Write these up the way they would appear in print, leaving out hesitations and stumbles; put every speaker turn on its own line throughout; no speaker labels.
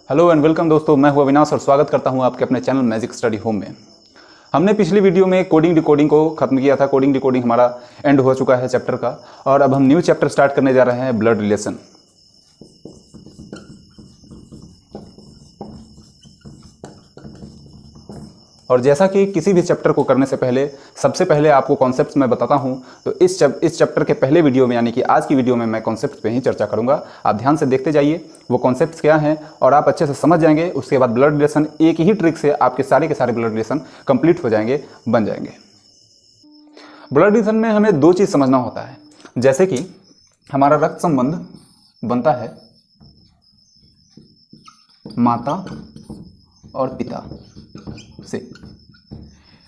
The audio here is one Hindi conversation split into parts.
हेलो एंड वेलकम दोस्तों, मैं हूं अविनाश और स्वागत करता हूं आपके अपने चैनल मैजिक स्टडी होम में। हमने पिछली वीडियो में कोडिंग डिकोडिंग को खत्म किया था। कोडिंग डिकोडिंग हमारा एंड हो चुका है चैप्टर का, और अब हम न्यू चैप्टर स्टार्ट करने जा रहे हैं, ब्लड रिलेशन। और जैसा कि किसी भी चैप्टर को करने से पहले सबसे पहले आपको कॉन्सेप्ट्स मैं बताता हूं, तो इस चैप्टर के पहले वीडियो में यानी कि आज की वीडियो में मैं कॉन्सेप्ट्स पे ही चर्चा करूंगा। आप ध्यान से देखते जाइए वो कॉन्सेप्ट्स क्या हैं और आप अच्छे से समझ जाएंगे। उसके बाद ब्लड रिलेशन, एक ही ट्रिक से आपके सारे के सारे ब्लड रिलेशन कंप्लीट हो जाएंगे, बन जाएंगे। ब्लड रिलेशन में हमें दो चीज़ समझना होता है। जैसे कि हमारा रक्त संबंध बनता है माता और पिता से,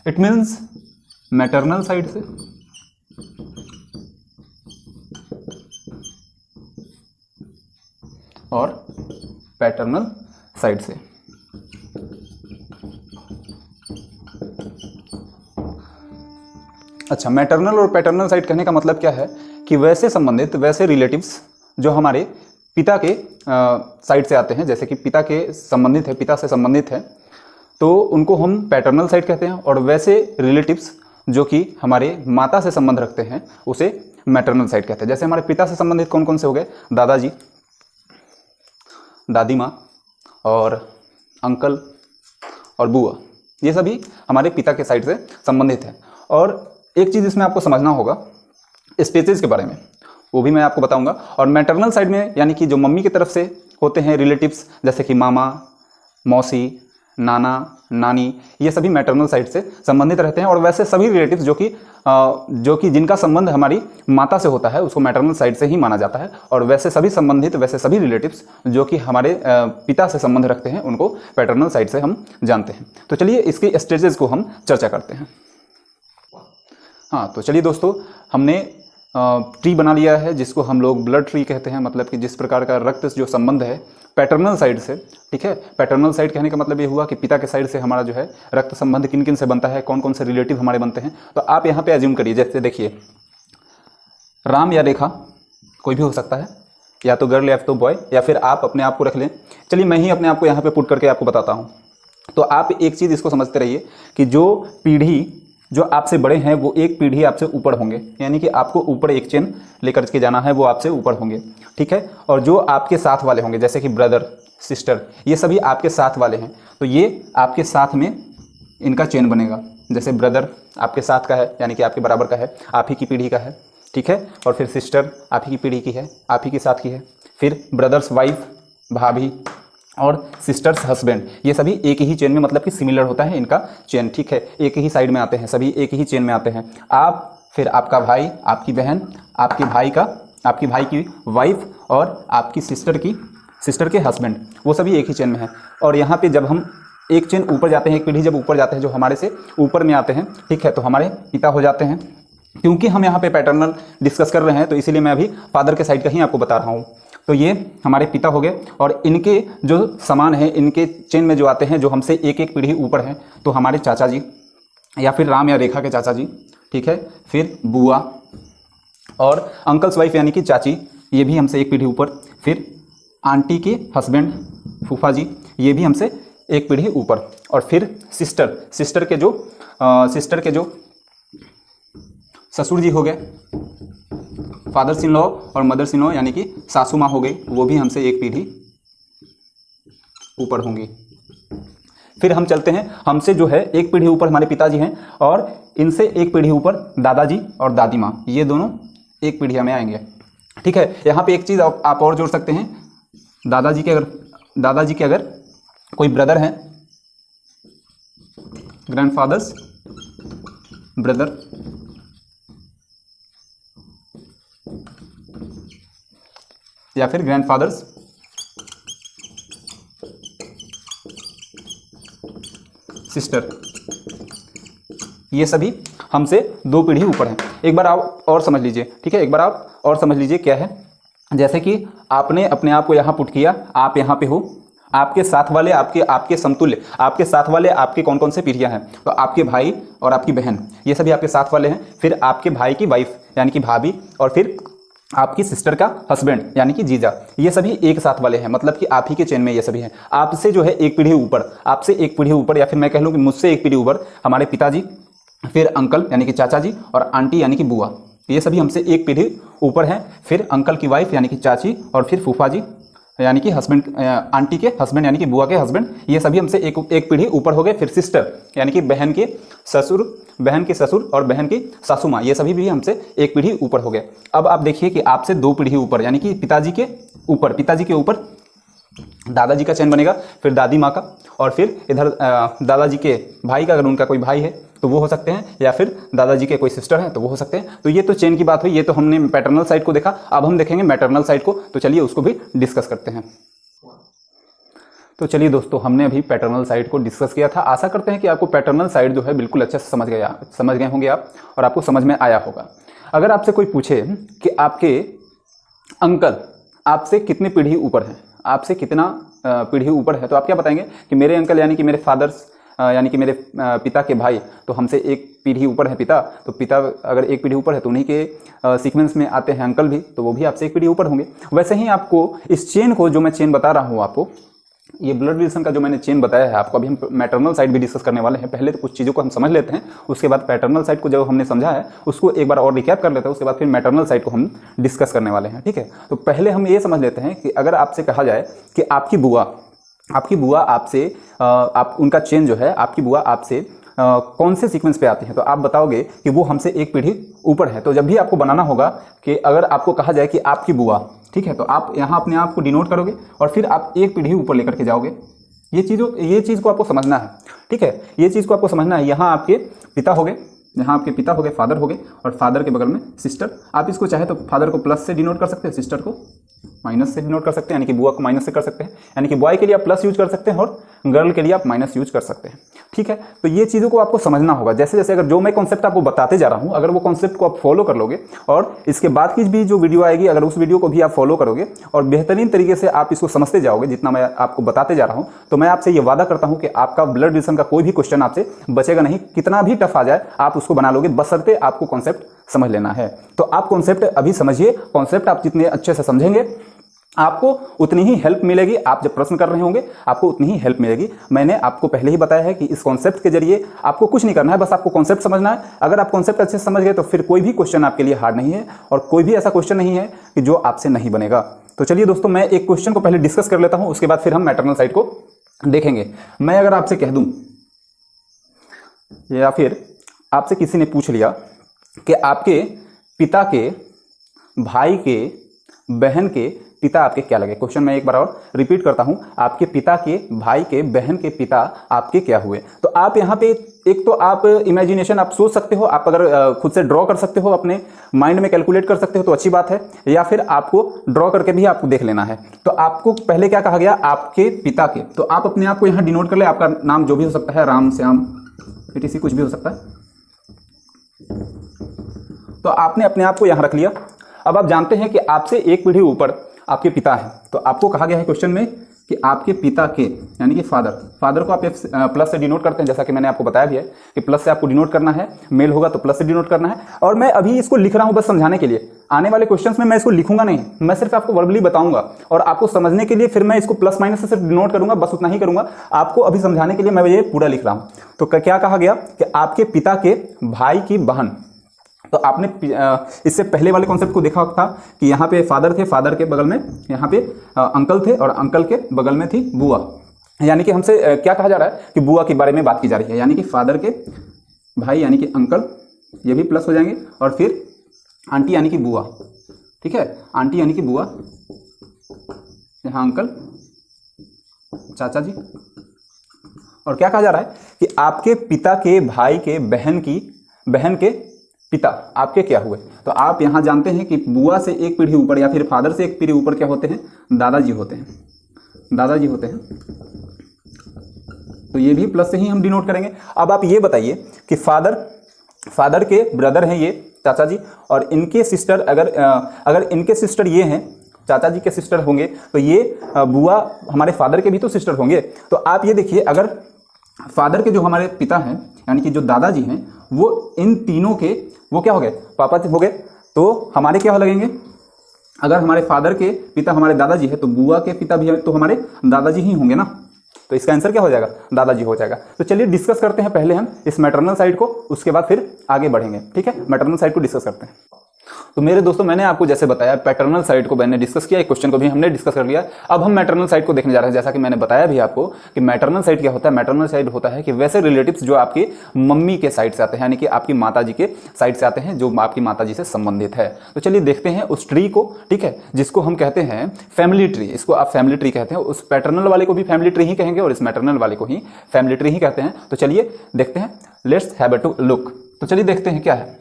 इट मीन्स मैटरनल साइड से और पैटर्नल साइड से। अच्छा, मैटरनल और पैटर्नल साइड कहने का मतलब क्या है कि वैसे संबंधित, वैसे रिलेटिव्स जो हमारे पिता के साइड से आते हैं, जैसे कि पिता के संबंधित है, पिता से संबंधित है, तो उनको हम पैटर्नल साइड कहते हैं। और वैसे रिलेटिव्स जो कि हमारे माता से संबंध रखते हैं उसे मैटरनल साइड कहते हैं। जैसे हमारे पिता से संबंधित कौन कौन से हो गए? दादाजी, दादी माँ और अंकल और बुआ, ये सभी हमारे पिता के साइड से संबंधित है। और एक चीज़ इसमें आपको समझना होगा स्टेजेस के बारे में, वो भी मैं आपको बताऊंगा। और मैटरनल साइड में यानी कि जो मम्मी की तरफ से होते हैं रिलेटिव्स, जैसे कि मामा, मौसी, नाना, नानी, ये सभी मैटरनल साइड से संबंधित रहते हैं। और वैसे सभी रिलेटिव्स जो कि जिनका संबंध हमारी माता से होता है उसको मैटरनल साइड से ही माना जाता है। और वैसे सभी संबंधित, वैसे सभी रिलेटिव्स जो कि हमारे पिता से संबंध रखते हैं उनको पैटर्नल साइड से हम जानते हैं। तो चलिए इसकी स्टेजेस को हम चर्चा करते हैं। हाँ, तो चलिए दोस्तों, हमने ट्री बना लिया है जिसको हम लोग ब्लड ट्री कहते हैं। मतलब कि जिस प्रकार का रक्त जो संबंध है पैटर्नल साइड से, ठीक है। पैटर्नल साइड कहने का मतलब ये हुआ कि पिता के साइड से हमारा जो है रक्त संबंध किन किन से बनता है, कौन कौन से रिलेटिव हमारे बनते हैं। तो आप यहाँ पे अज्यूम करिए, जैसे देखिए राम या रेखा कोई भी हो सकता है, या तो गर्ल या तो बॉय, या फिर आप अपने आप को रख लें। चलिए मैं ही अपने आप को यहाँ पे पुट करके आपको बताता हूँ। तो आप एक चीज़ इसको समझते रहिए कि जो पीढ़ी जो आपसे बड़े हैं वो एक पीढ़ी आपसे ऊपर होंगे, यानी कि आपको ऊपर एक चेन लेकर के जाना है, वो आपसे ऊपर होंगे, ठीक है। और जो आपके साथ वाले होंगे, जैसे कि ब्रदर, सिस्टर, ये सभी आपके साथ वाले हैं, तो ये आपके साथ में इनका चेन बनेगा। जैसे ब्रदर आपके साथ का है, यानी कि आपके बराबर का है, आप ही की पीढ़ी का है, ठीक है। और फिर सिस्टर आप ही की पीढ़ी की है, आप ही के साथ की है। फिर ब्रदर्स वाइफ, भाभी, और सिस्टर्स हस्बैंड, ये सभी एक ही चेन में, मतलब कि सिमिलर होता है इनका चेन, ठीक है। एक ही साइड में आते हैं, सभी एक ही चेन में आते हैं। आप, फिर आपका भाई, आपकी बहन, आपके भाई की वाइफ और आपकी सिस्टर के हस्बैंड, वो सभी एक ही चेन में है। और यहाँ पे जब हम एक चेन ऊपर जाते हैं, एक पीढ़ी जब ऊपर जाते हैं, जो हमारे से ऊपर में आते हैं, ठीक है, तो हमारे पिता हो जाते हैं। क्योंकि हम यहाँ पे पैटर्नल डिस्कस कर रहे हैं तो इसीलिए मैं अभी फादर के साइड का ही आपको बता रहा हूँ। तो ये हमारे पिता हो गए, और इनके जो समान है, इनके चेन में जो आते हैं, जो हमसे एक एक पीढ़ी ऊपर हैं, तो हमारे चाचा जी, या फिर राम या रेखा के चाचा जी, ठीक है। फिर बुआ और अंकल्स वाइफ यानी कि चाची, ये भी हमसे एक पीढ़ी ऊपर। फिर आंटी के हस्बैंड, फूफा जी, ये भी हमसे एक पीढ़ी ऊपर। और फिर सिस्टर के जो ससुर जी हो गए, फादर्स इन लॉ और मदर्स इन लॉ यानी कि सासू माँ हो गई, वो भी हमसे एक पीढ़ी ऊपर होंगी। फिर हम चलते हैं, हमसे जो है एक पीढ़ी ऊपर हमारे पिताजी हैं, और इनसे एक पीढ़ी ऊपर दादाजी और दादी माँ, ये दोनों एक पीढ़ी में आएंगे, ठीक है। यहाँ पे एक चीज़ आप और जोड़ सकते हैं, दादाजी के अगर कोई ब्रदर हैं, ग्रैंडफादर्स ब्रदर, या फिर ग्रैंडफादर्स सिस्टर, ये सभी हमसे दो पीढ़ी ऊपर हैं। एक बार आप और समझ लीजिए, ठीक है, एक बार आप और समझ लीजिए क्या है। जैसे कि आपने अपने आप को यहाँ पुट किया, आप यहाँ पे हो, आपके साथ वाले, आपके समतुल्य, आपके साथ वाले आपके कौन कौन से पीढ़ियाँ हैं? तो आपके भाई और आपकी बहन, ये सभी आपके साथ वाले हैं। फिर आपके भाई की वाइफ यानी कि भाभी, और फिर आपकी सिस्टर का हस्बैंड यानी कि जीजा, ये सभी एक साथ वाले हैं, मतलब कि आप ही के चेन में ये सभी हैं। आपसे जो है एक पीढ़ी ऊपर, आपसे एक पीढ़ी ऊपर, या फिर मैं कह लूँ कि मुझसे एक पीढ़ी ऊपर हमारे पिताजी, फिर अंकल यानी कि चाचा जी, और आंटी यानी कि बुआ, ये सभी हमसे एक पीढ़ी ऊपर हैं। फिर अंकल की वाइफ यानी कि चाची, और फिर फूफा जी यानी कि हस्बैंड, आंटी के हस्बैंड यानी कि बुआ के हस्बैंड, ये सभी हमसे एक पीढ़ी ऊपर हो गए। फिर सिस्टर यानी कि बहन के ससुर और बहन की सासू माँ, ये सभी भी हमसे एक पीढ़ी ऊपर हो गए। अब आप देखिए कि आपसे दो पीढ़ी ऊपर यानी कि पिताजी के ऊपर दादाजी का चैन बनेगा, फिर दादी माँ का, और फिर इधर दादाजी के भाई का, अगर उनका कोई भाई है तो वो हो सकते हैं, या फिर दादाजी के कोई सिस्टर हैं तो वो हो सकते हैं। तो ये तो चेन की बात हुई, ये तो हमने पैटर्नल साइड को देखा। अब हम देखेंगे मैटरनल साइड को, तो चलिए उसको भी डिस्कस करते हैं। तो चलिए दोस्तों, हमने अभी पैटर्नल साइड को डिस्कस किया था। आशा करते हैं कि आपको पैटर्नल साइड जो है बिल्कुल अच्छे से समझ गए होंगे आप, और आपको समझ में आया होगा। अगर आपसे कोई पूछे कि आपके अंकल आपसे कितने पीढ़ी ऊपर हैं, आपसे कितना पीढ़ी ऊपर है, तो आप क्या बताएंगे कि मेरे अंकल यानी कि मेरे फादर्स यानी कि मेरे पिता के भाई तो हमसे एक पीढ़ी ऊपर है पिता, तो पिता अगर एक पीढ़ी ऊपर है तो उन्हीं के सीक्वेंस में आते हैं अंकल भी, तो वो भी आपसे एक पीढ़ी ऊपर होंगे। वैसे ही आपको इस चेन को, जो मैं चेन बता रहा हूँ आपको, ये ब्लड रिलेशन का जो मैंने चेन बताया है आपको, अभी हम मैटरनल साइड भी डिस्कस करने वाले हैं। पहले तो कुछ चीज़ों को हम समझ लेते हैं, उसके बाद पैटर्नल साइड को जो हमने समझा है उसको एक बार और रिकैप कर लेते हैं, उसके बाद फिर मैटरनल साइड को हम डिस्कस करने वाले हैं। ठीक है, तो पहले हम ये समझ लेते हैं कि अगर आपसे कहा जाए कि आपकी बुआ आपसे आप उनका चेन जो है, आपकी बुआ आपसे कौन से सीक्वेंस पे आती हैं, तो आप बताओगे कि वो हमसे एक पीढ़ी ऊपर है। तो जब भी आपको बनाना होगा कि अगर आपको कहा जाए कि आपकी बुआ, ठीक है, तो आप यहाँ अपने आप को डिनोट करोगे और फिर आप एक पीढ़ी ऊपर लेकर के जाओगे। ये चीज़ को आपको समझना है। ठीक है, ये चीज़ को आपको समझना है। यहाँ आपके पिता हो गए, फादर हो गए, और फादर के बगल में सिस्टर। आप इसको चाहे तो फादर को प्लस से डिनोट कर सकते हैं, सिस्टर को माइनस से डिनोट कर सकते हैं, यानी कि बुआ को माइनस से कर सकते हैं, यानी कि बॉय के लिए आप प्लस यूज कर सकते हैं और गर्ल के लिए आप माइनस यूज कर सकते हैं। ठीक है, तो ये चीज़ों को आपको समझना होगा। जैसे जैसे अगर जो मैं कॉन्सेप्ट आपको बताते जा रहा हूँ, अगर वो कॉन्सेप्ट को आप फॉलो कर लोगे और इसके बाद की भी जो वीडियो आएगी, अगर उस वीडियो को भी आप फॉलो करोगे और बेहतरीन तरीके से आप इसको समझते जाओगे जितना मैं आपको बताते जा रहा हूँ, तो मैं आपसे ये वादा करता हूँ कि आपका ब्लड रिलेशन का कोई भी क्वेश्चन आपसे बचेगा नहीं। कितना भी टफ आ जाए आप उसको बना लोगे, बशर्ते आपको कॉन्सेप्ट समझ लेना है। तो आप कॉन्सेप्ट अभी समझिए। कॉन्सेप्ट आप जितने अच्छे से समझेंगे आपको उतनी ही हेल्प मिलेगी। आप जब प्रश्न कर रहे होंगे आपको उतनी ही हेल्प मिलेगी। मैंने आपको पहले ही बताया है कि इस कॉन्सेप्ट के जरिए आपको कुछ नहीं करना है, बस आपको कॉन्सेप्ट समझना है। अगर आप कॉन्सेप्ट अच्छे से समझ गए तो फिर कोई भी क्वेश्चन आपके लिए हार्ड नहीं है, और कोई भी ऐसा क्वेश्चन नहीं है कि जो आपसे नहीं बनेगा। तो चलिए दोस्तों, मैं एक क्वेश्चन को पहले डिस्कस कर लेता हूं, उसके बाद फिर हम मैटरनल साइड को देखेंगे। मैं अगर आपसे कह दूं, या फिर आपसे किसी ने पूछ लिया कि आपके पिता के भाई के बहन के पिता आपके क्या लगे। क्वेश्चन मैं एक बार और रिपीट करता हूं, आपके पिता के भाई के बहन के पिता आपके क्या हुए। तो आप यहां पे एक तो आप इमेजिनेशन आप सोच सकते हो, आप अगर खुद से ड्रॉ कर सकते हो, अपने माइंड में कैलकुलेट कर सकते हो तो अच्छी बात है, या फिर आपको ड्रॉ करके भी आपको देख लेना है। तो आपको पहले क्या कहा गया, आपके पिता के, तो आप अपने आप को यहां डिनोट कर ले। आपका नाम जो भी हो सकता है, राम, श्याम, etc कुछ भी हो सकता है। तो आपने अपने आप को यहां रख लिया। अब आप जानते हैं कि आपसे एक पीढ़ी ऊपर आपके पिता हैं, तो आपको कहा गया है क्वेश्चन में कि आपके पिता के यानी कि फादर को आप प्लस से डिनोट करते हैं, जैसा कि मैंने आपको बताया भी है कि प्लस से आपको डिनोट करना है, मेल होगा तो प्लस से डिनोट करना है। और मैं अभी इसको लिख रहा हूं बस समझाने के लिए, आने वाले क्वेश्चंस में मैं इसको लिखूंगा नहीं, मैं सिर्फ आपको वर्बली बताऊंगा और आपको समझने के लिए फिर मैं इसको प्लस माइनस से सिर्फ डिनोट करूंगा, बस उतना ही करूंगा। आपको अभी समझाने के लिए मैं ये पूरा लिख रहा हूं। तो क्या कहा गया कि आपके पिता के भाई की बहन। तो आपने इससे पहले वाले कॉन्सेप्ट को देखा था कि यहाँ पे फादर थे, फादर के बगल में यहाँ पे अंकल थे, और अंकल के बगल में थी बुआ। यानी कि हमसे क्या कहा जा रहा है कि बुआ के बारे में बात की जा रही है, यानी कि फादर के भाई यानी कि अंकल, ये भी प्लस हो जाएंगे, और फिर आंटी यानी कि बुआ। ठीक है, आंटी यानी कि बुआ, यहाँ अंकल, चाचा जी। और क्या कहा जा रहा है कि आपके पिता के भाई के बहन के पिता आपके क्या हुए। तो आप यहां जानते हैं कि बुआ से एक पीढ़ी ऊपर या फिर फादर से एक पीढ़ी ऊपर क्या होते हैं, दादाजी होते हैं। तो ये भी प्लस से ही हम डिनोट करेंगे। अब आप ये बताइए कि फादर के ब्रदर हैं ये चाचा जी, और इनके सिस्टर अगर इनके सिस्टर ये हैं, चाचा जी के सिस्टर होंगे, तो ये बुआ हमारे फादर के भी तो सिस्टर होंगे। तो आप ये देखिए, अगर फादर के जो हमारे पिता हैं यानी कि जो दादाजी हैं, वो इन तीनों के वो क्या हो गए, पापा हो गए, तो हमारे क्या लगेंगे, अगर हमारे फादर के पिता हमारे दादाजी है तो बुआ के पिता भी तो हमारे दादाजी ही होंगे ना, तो इसका आंसर क्या हो जाएगा, दादाजी हो जाएगा। तो चलिए डिस्कस करते हैं पहले हम इस मैटरनल साइड को, उसके बाद फिर आगे बढ़ेंगे। ठीक है, मैटरनल साइड को डिस्कस करते हैं। तो मेरे दोस्तों मैंने आपको जैसे बताया पैटर्नल साइड को मैंने डिस्कस किया, एक क्वेश्चन को भी हमने डिस्कस कर लिया। अब हम मैटरनल साइड को देखने जा रहे हैं। जैसा कि मैंने बताया भी आपको कि मैटरनल साइड क्या होता है, मैटरनल साइड होता है कि वैसे रिलेटिव्स जो आपके मम्मी के साइड से आते हैं, यानी कि आपकी माताजी के साइड से आते हैं, जो आपकी माताजी से संबंधित है। तो चलिए देखते हैं उस ट्री को, ठीक है, जिसको हम कहते हैं फैमिली ट्री। इसको आप फैमिली ट्री कहते हैं। उस पैटर्नल वाले को भी फैमिली ट्री ही कहेंगे और इस मैटरनल वाले को ही फैमिली ट्री ही कहते हैं। तो चलिए देखते हैं, let's have a to look. तो चलिए देखते हैं क्या है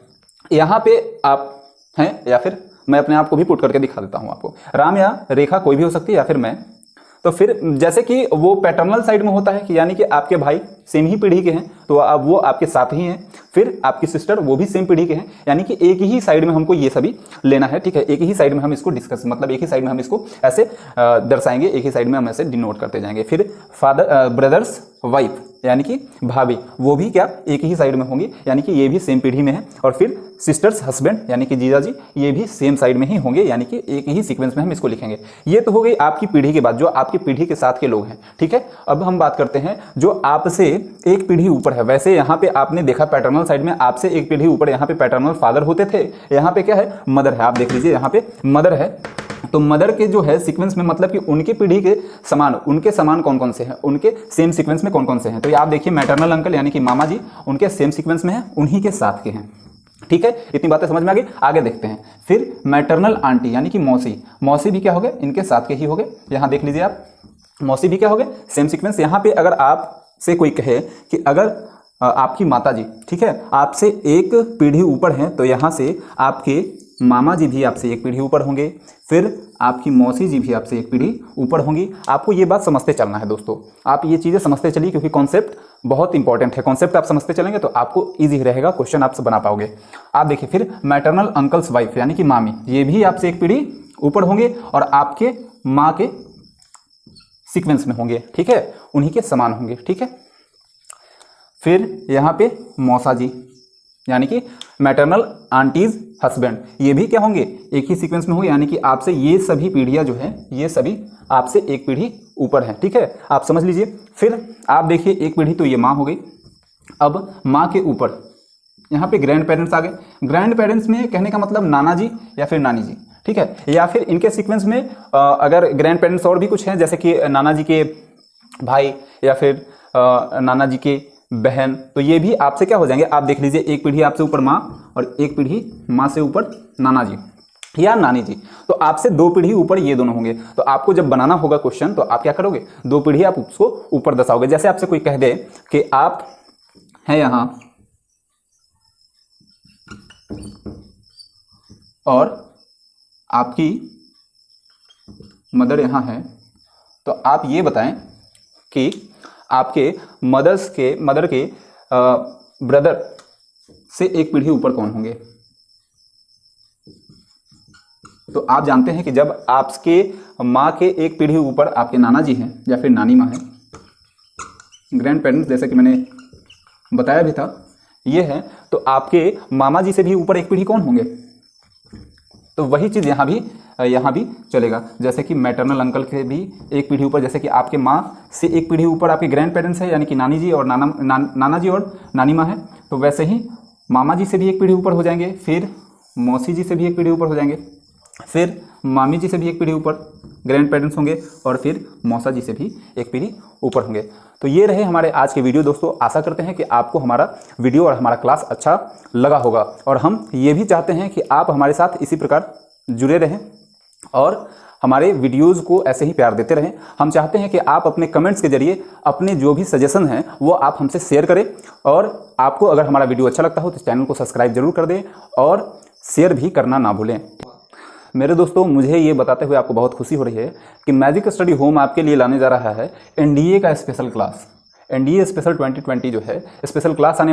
यहाँ पे। आप हैं या फिर मैं अपने आप को भी पुट करके दिखा देता हूं आपको। राम या रेखा कोई भी हो सकती है, या फिर मैं। तो फिर जैसे कि वो पैटर्नल साइड में होता है कि यानी कि आपके भाई सेम ही पीढ़ी के हैं तो अब वो आपके साथ ही हैं। फिर आपकी सिस्टर वो भी सेम पीढ़ी के हैं, यानी कि एक ही साइड में हमको ये सभी लेना है। ठीक है, एक ही साइड में हम इसको डिस्कस, मतलब एक ही साइड में हम इसको ऐसे दर्शाएंगे, एक ही साइड में हम ऐसे डिनोट करते जाएंगे। फिर फादर ब्रदर्स वाइफ यानी कि भाभी, वो भी क्या एक ही साइड में होंगी, यानी कि ये भी सेम पीढ़ी में है। और फिर सिस्टर्स हस्बैंड यानी कि जीजा जी, ये भी सेम साइड में ही होंगे, यानी कि एक ही सीक्वेंस में हम इसको लिखेंगे। ये तो हो गई आपकी पीढ़ी के बाद, जो आपकी पीढ़ी के साथ के लोग हैं। ठीक है, अब हम बात करते हैं जो आपसे एक पीढ़ी ऊपर है। वैसे यहाँ पे आपने देखा पैटर्नल साइड में आपसे एक पीढ़ी ऊपर यहाँ पे पैटर्नल फादर होते थे, यहाँ पे क्या है, मदर है। आप देख लीजिए यहाँ पे मदर है। तो मदर के जो है सीक्वेंस में, मतलब कि उनके पीढ़ी के समान, उनके समान कौन कौन से हैं, उनके सेम सीक्वेंस में कौन कौन से हैं। तो ये आप देखिए मैटरनल अंकल यानी कि मामा जी उनके सेम सीक्वेंस में हैं, उन्हीं के साथ के हैं। ठीक है, इतनी बातें समझ में आ गई। आगे देखते हैं। फिर मैटरनल आंटी यानी कि मौसी, मौसी भी क्या हो गए, इनके साथ के ही हो गए। यहाँ देख लीजिए आप, मौसी भी क्या हो गए, सेम सीक्वेंस। यहाँ पे अगर आपसे कोई कहे कि अगर आपकी माताजी, ठीक है, आपसे एक पीढ़ी ऊपर हैं, तो यहाँ से आपके मामा जी भी आपसे एक पीढ़ी ऊपर होंगे, फिर आपकी मौसी जी भी आपसे एक पीढ़ी ऊपर होंगी। आपको ये बात समझते चलना है दोस्तों, आप ये चीज़ें समझते चलिए, क्योंकि कॉन्सेप्ट बहुत इंपॉर्टेंट है। कॉन्सेप्ट आप समझते चलेंगे तो आपको ईजी रहेगा, क्वेश्चन आप बना पाओगे। आप देखिए फिर मैटरनल अंकल्स वाइफ यानी कि मामी, ये भी आपसे एक पीढ़ी ऊपर होंगे और आपके माँ के सीक्वेंस में होंगे। ठीक है, उन्हीं के समान होंगे। ठीक है, फिर यहाँ पे मौसा जी यानी कि मैटरनल आंटीज हस्बैंड, ये भी क्या होंगे, एक ही सीक्वेंस में होंगे, यानी कि आपसे ये सभी पीढ़ियाँ जो है ये सभी आपसे एक पीढ़ी ऊपर है। ठीक है, आप समझ लीजिए। फिर आप देखिए एक पीढ़ी तो ये माँ हो गई। अब माँ के ऊपर यहाँ पे ग्रैंड पेरेंट्स आ गए। ग्रैंड पेरेंट्स में कहने का मतलब नाना जी या फिर नानी जी। ठीक है, या फिर इनके सीक्वेंस में अगर ग्रैंड पेरेंट्स और भी कुछ हैं, जैसे कि नाना जी के भाई या फिर नाना जी के बहन, तो ये भी आपसे क्या हो जाएंगे। आप देख लीजिए एक पीढ़ी आपसे ऊपर माँ और एक पीढ़ी माँ से ऊपर नाना जी या नानी जी, तो आपसे दो पीढ़ी ऊपर ये दोनों होंगे। तो आपको जब बनाना होगा क्वेश्चन तो आप क्या करोगे, दो पीढ़ी आप उसको ऊपर दर्शाओगे। जैसे आपसे कोई कह दे कि आप हैं यहाँ और आपकी मदर यहाँ है, तो आप ये बताएं कि आपके मदर के ब्रदर से एक पीढ़ी ऊपर कौन होंगे। तो आप जानते हैं कि जब आपके माँ के एक पीढ़ी ऊपर आपके नाना जी हैं या फिर नानी माँ है, ग्रैंड पेरेंट्स जैसे कि मैंने बताया भी था ये है, तो आपके मामा जी से भी ऊपर एक पीढ़ी कौन होंगे। तो वही चीज़ यहाँ भी चलेगा। जैसे कि मैटरनल अंकल के भी एक पीढ़ी ऊपर, जैसे कि आपके माँ से एक पीढ़ी ऊपर आपके ग्रैंड पेरेंट्स है, यानी कि नानी जी और नाना जी और नानी माँ है, तो वैसे ही मामा जी से भी एक पीढ़ी ऊपर हो जाएंगे, फिर मौसी जी से भी एक पीढ़ी ऊपर हो जाएंगे, फिर मामी जी से भी एक पीढ़ी ऊपर ग्रैंड पेरेंट्स होंगे, और फिर मौसा जी से भी एक पीढ़ी ऊपर होंगे। तो ये रहे हमारे आज के वीडियो दोस्तों। आशा करते हैं कि आपको हमारा वीडियो और हमारा क्लास अच्छा लगा होगा, और हम ये भी चाहते हैं कि आप हमारे साथ इसी प्रकार जुड़े रहें और हमारे वीडियोज़ को ऐसे ही प्यार देते रहें। हम चाहते हैं कि आप अपने कमेंट्स के जरिए अपने जो भी सजेशन हैं वो आप हमसे शेयर करें, और आपको अगर हमारा वीडियो अच्छा लगता हो तो चैनल को सब्सक्राइब जरूर कर दें और शेयर भी करना ना भूलें। मेरे दोस्तों, मुझे ये बताते हुए आपको बहुत खुशी हो रही है कि मैजिक स्टडी होम आपके लिए लाने जा रहा है एनडीए का स्पेशल क्लास। एनडीए स्पेशल 2020 जो है स्पेशल क्लास आने वाला